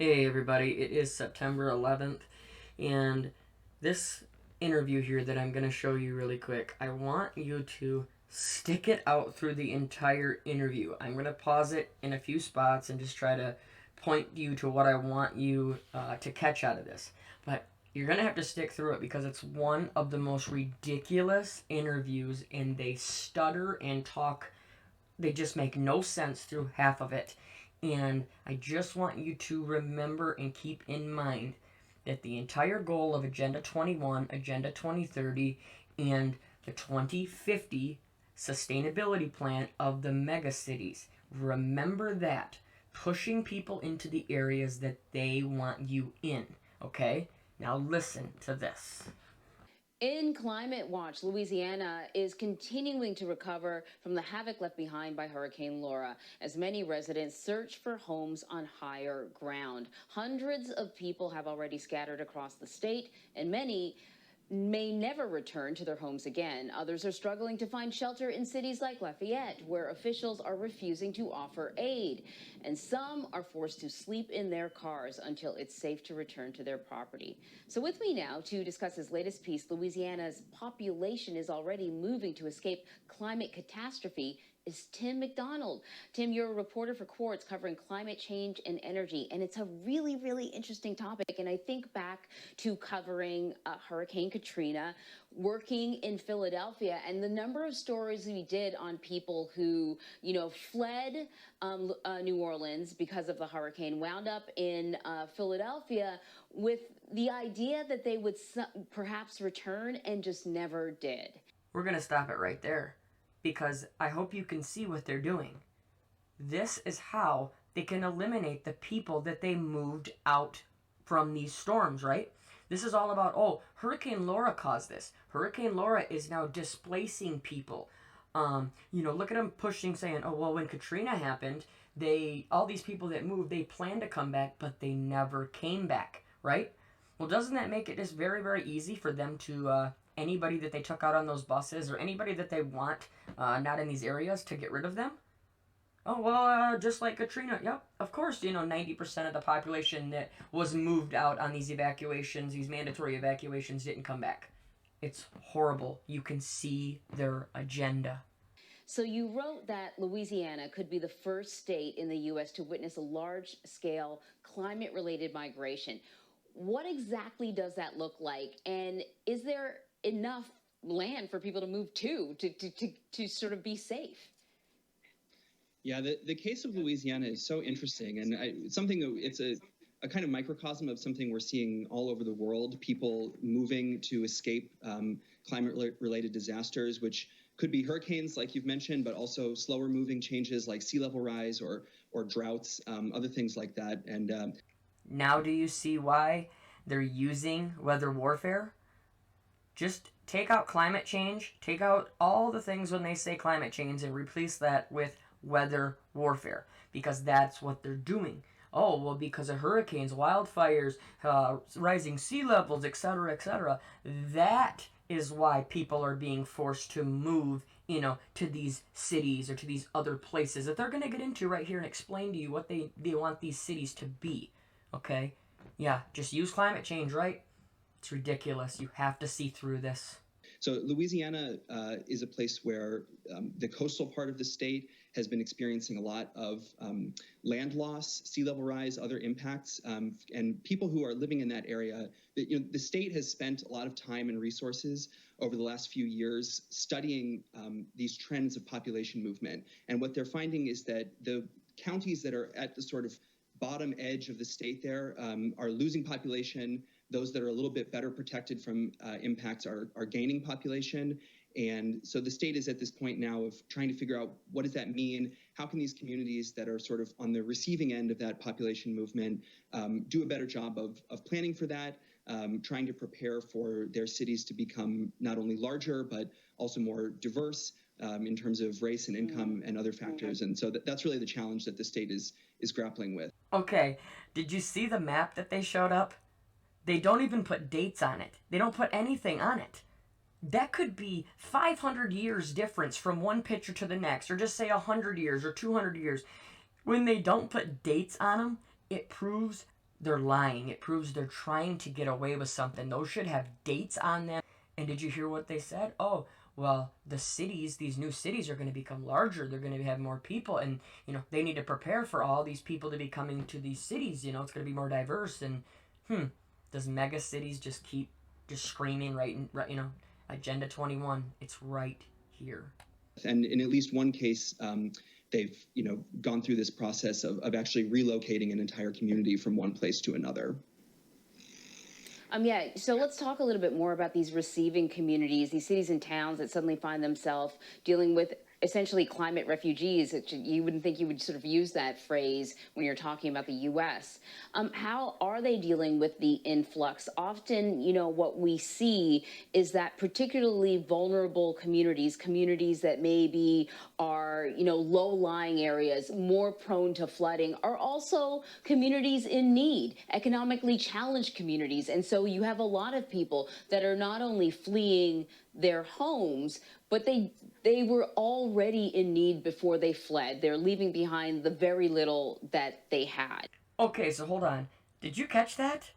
Hey everybody, it is September 11th, and this interview here that I'm going to show you really quick, I want you to stick it out through the entire interview. I'm going to pause it in a few spots and just try to point you to what I want you to catch out of this. But you're going to have to stick through it because it's one of the most ridiculous interviews, and they stutter and talk. They just make no sense through half of it. And I just want you to remember and keep in mind that the entire goal of Agenda 21, Agenda 2030, and the 2050 sustainability plan of the megacities, remember that. Pushing people into the areas that they want you in. Okay? Now listen to this. In Climate Watch, Louisiana is continuing to recover from the havoc left behind by Hurricane Laura as many residents search for homes on higher ground. Hundreds of people have already scattered across the state, and many may never return to their homes again. Others are struggling to find shelter in cities like Lafayette, where officials are refusing to offer aid. And some are forced to sleep in their cars until it's safe to return to their property. So with me now to discuss his latest piece, Louisiana's population is already moving to escape climate catastrophe, is Tim McDonald. Tim, you're a reporter for Quartz covering climate change and energy, and it's a really, really interesting topic. And I think back to covering Hurricane Katrina, working in Philadelphia, and the number of stories we did on people who, fled New Orleans because of the hurricane, wound up in Philadelphia with the idea that they would perhaps return and just never did. We're going to stop it right there because I hope you can see what they're doing. This is how they can eliminate the people that they moved out from these storms, right? This is all about, Hurricane Laura caused this. Hurricane Laura is now displacing people. Look at them pushing, saying, when Katrina happened, all these people that moved, they planned to come back, but they never came back, right? Well, doesn't that make it just very, very easy for them to, anybody that they took out on those buses or anybody that they want not in these areas to get rid of them? Just like Katrina. Yep, of course, 90% of the population that was moved out on these evacuations, these mandatory evacuations, didn't come back. It's horrible. You can see their agenda. So you wrote that Louisiana could be the first state in the U.S. to witness a large-scale climate-related migration. What exactly does that look like? And is there enough land for people to move to sort of be safe? Yeah, the case of Louisiana is so interesting, and it's a kind of microcosm of something we're seeing all over the world, people moving to escape climate-related disasters, which could be hurricanes, like you've mentioned, but also slower moving changes like sea level rise or droughts, other things like that. And now do you see why they're using weather warfare? Just take out climate change, take out all the things when they say climate change, and replace that with weather warfare, because that's what they're doing. Because of hurricanes, wildfires, rising sea levels, etc., etc. That is why people are being forced to move, to these cities or to these other places that they're going to get into right here and explain to you what they want these cities to be. Okay? Yeah, just use climate change, right? It's ridiculous. You have to see through this. So Louisiana is a place where the coastal part of the state has been experiencing a lot of land loss, sea level rise, other impacts, and people who are living in that area. The state has spent a lot of time and resources over the last few years studying these trends of population movement. And what they're finding is that the counties that are at the sort of bottom edge of the state there are losing population. Those that are a little bit better protected from impacts are gaining population. And so the state is at this point now of trying to figure out, what does that mean? How can these communities that are sort of on the receiving end of that population movement do a better job of planning for that, trying to prepare for their cities to become not only larger, but also more diverse in terms of race and income and other factors. And so that's really the challenge that the state is grappling with. Okay, did you see the map that they showed up? They don't even put dates on it. They don't put anything on it. That could be 500 years difference from one picture to the next, or just say 100 years or 200 years. When they don't put dates on them, it proves they're lying. It proves they're trying to get away with something. Those should have dates on them. And did you hear what they said? Oh, well, the cities, these new cities are going to become larger. They're going to have more people, and they need to prepare for all these people to be coming to these cities. It's going to be more diverse. And does mega cities just keep just screaming right? Agenda 21. It's right here. And in at least one case, they've gone through this process of actually relocating an entire community from one place to another. Yeah, so let's talk a little bit more about these receiving communities, these cities and towns that suddenly find themselves dealing with essentially climate refugees. You wouldn't think you would sort of use that phrase when you're talking about the U.S. How are they dealing with the influx? Often, what we see is that particularly vulnerable communities that maybe are, low-lying areas, more prone to flooding, are also communities in need, economically challenged communities. And so you have a lot of people that are not only fleeing their homes, but they were already in need before they fled. They're leaving behind the very little that they had. Okay, so hold on. Did you catch that?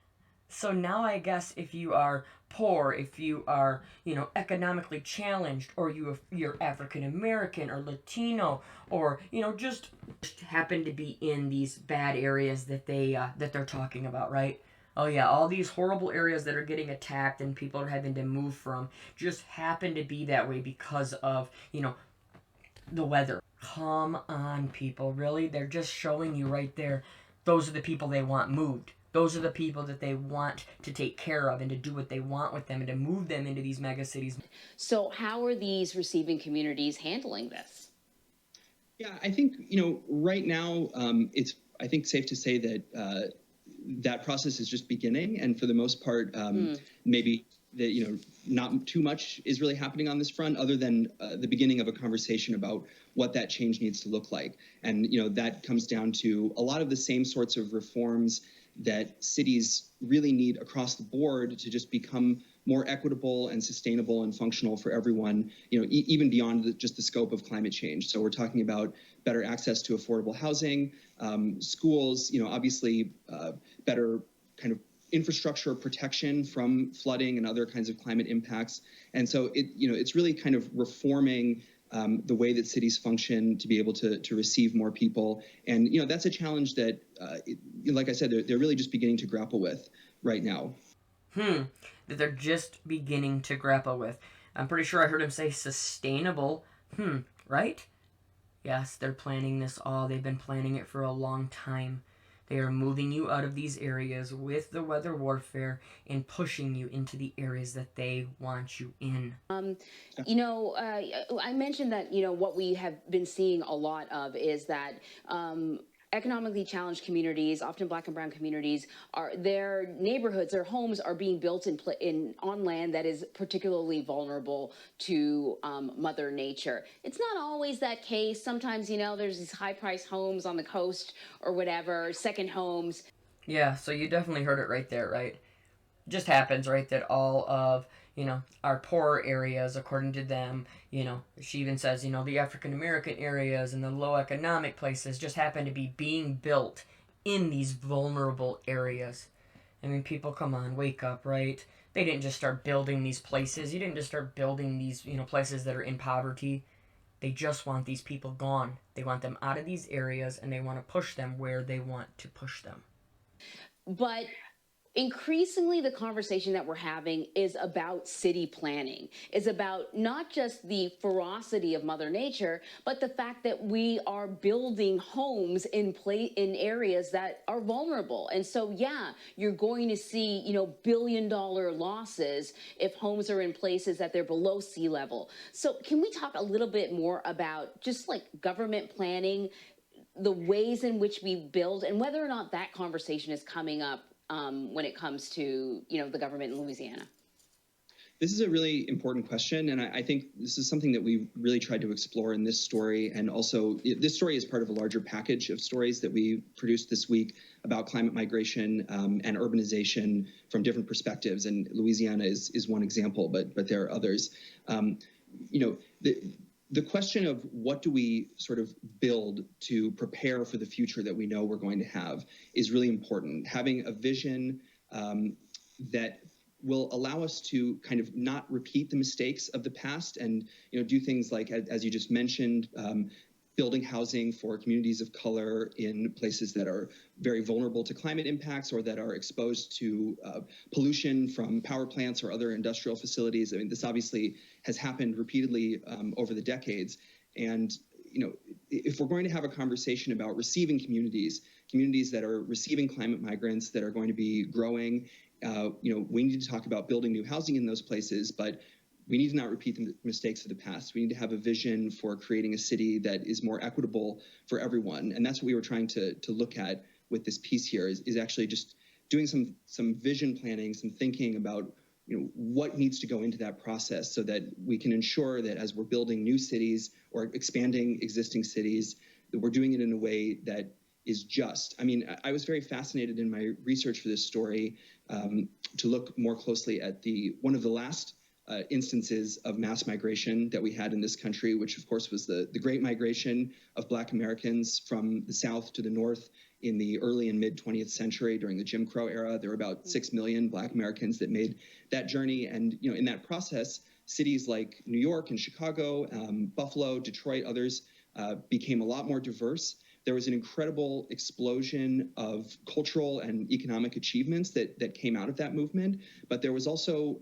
So now I guess if you are poor, if you are, economically challenged, or you're African American or Latino, or, just happen to be in these bad areas that they're talking about, right? Oh yeah, all these horrible areas that are getting attacked and people are having to move from just happen to be that way because of, the weather. Come on, people, really? They're just showing you right there. Those are the people they want moved. Those are the people that they want to take care of and to do what they want with them and to move them into these mega cities. So how are these receiving communities handling this? Yeah, I think, right now, it's, I think, safe to say that that process is just beginning. And for the most part, maybe that, not too much is really happening on this front other than the beginning of a conversation about what that change needs to look like. And, that comes down to a lot of the same sorts of reforms that cities really need across the board to just become more equitable and sustainable and functional for everyone, even beyond just the scope of climate change. So we're talking about better access to affordable housing, schools, obviously better kind of infrastructure protection from flooding and other kinds of climate impacts. And so it's really kind of reforming the way that cities function to be able to receive more people. And, that's a challenge that, like I said, they're really just beginning to grapple with right now. That they're just beginning to grapple with. I'm pretty sure I heard him say sustainable. Right? Yes, they're planning this all. They've been planning it for a long time. They are moving you out of these areas with the weather warfare and pushing you into the areas that they want you in. I mentioned that, what we have been seeing a lot of is that economically challenged communities, often Black and brown communities, their neighborhoods, their homes are being built on land that is particularly vulnerable to Mother Nature. It's not always that case. Sometimes, there's these high-priced homes on the coast or whatever, second homes. Yeah, so you definitely heard it right there, right? Just happens, right, that all of our poorer areas, according to them, she even says, the African American areas and the low economic places just happen to be being built in these vulnerable areas. I mean, people, come on, wake up, right? They didn't just start building these places. You didn't just start building these, places that are in poverty. They just want these people gone. They want them out of these areas, and they want to push them where they want to push them. But increasingly, the conversation that we're having is about city planning, is about not just the ferocity of Mother Nature, but the fact that we are building homes in areas that are vulnerable. And so, yeah, you're going to see, billion-dollar losses if homes are in places that they're below sea level. So can we talk a little bit more about just like government planning, the ways in which we build, and whether or not that conversation is coming up when it comes to, the government in Louisiana? This is a really important question, and I think this is something that we really tried to explore in this story. And also, this story is part of a larger package of stories that we produced this week about climate migration and urbanization from different perspectives. And Louisiana is one example, but there are others. the question of what do we sort of build to prepare for the future that we know we're going to have is really important. Having a vision that will allow us to kind of not repeat the mistakes of the past and do things like, as you just mentioned, building housing for communities of color in places that are very vulnerable to climate impacts or that are exposed to pollution from power plants or other industrial facilities. I mean, this obviously has happened repeatedly over the decades. And, if we're going to have a conversation about receiving communities that are receiving climate migrants that are going to be growing, we need to talk about building new housing in those places, but we need to not repeat the mistakes of the past. We need to have a vision for creating a city that is more equitable for everyone. And that's what we were trying to look at with this piece here is actually just doing some vision planning, some thinking about what needs to go into that process so that we can ensure that as we're building new cities or expanding existing cities, that we're doing it in a way that is just. I mean, I was very fascinated in my research for this story to look more closely at one of the last instances of mass migration that we had in this country, which of course was the Great Migration of Black Americans from the South to the North in the early and mid 20th century during the Jim Crow era. There were about 6 million Black Americans that made that journey. And, in that process, cities like New York and Chicago, Buffalo, Detroit, others became a lot more diverse. There was an incredible explosion of cultural and economic achievements that came out of that movement. But there was also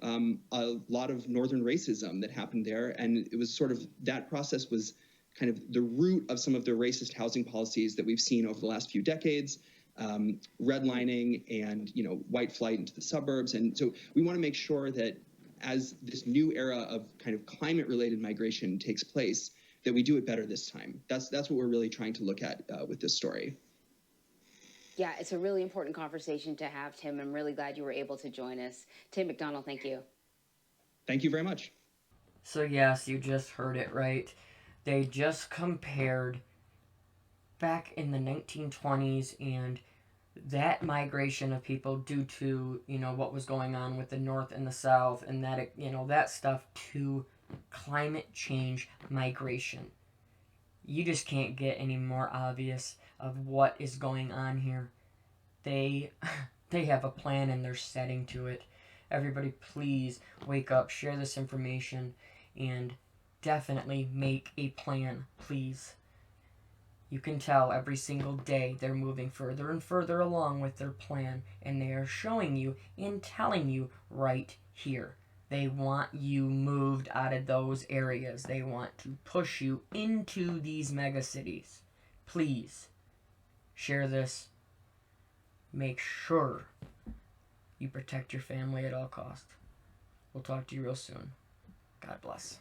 a lot of Northern racism that happened there. And it was sort of, that process was kind of the root of some of the racist housing policies that we've seen over the last few decades, redlining and, white flight into the suburbs. And so we want to make sure that as this new era of kind of climate-related migration takes place, that we do it better this time. That's what we're really trying to look at with this story. Yeah, it's a really important conversation to have, Tim. I'm really glad you were able to join us. Tim McDonald, thank you. Thank you very much. So yes, you just heard it right. They just compared back in the 1920s and that migration of people due to, what was going on with the North and the South and that, that stuff to climate change migration. You just can't get any more obvious of what is going on here. They have a plan and they're setting to it. Everybody please wake up, share this information, and definitely make a plan, please. You can tell every single day they're moving further and further along with their plan, and they are showing you and telling you right here. They want you moved out of those areas. They want to push you into these megacities. Please, share this. Make sure you protect your family at all costs. We'll talk to you real soon. God bless.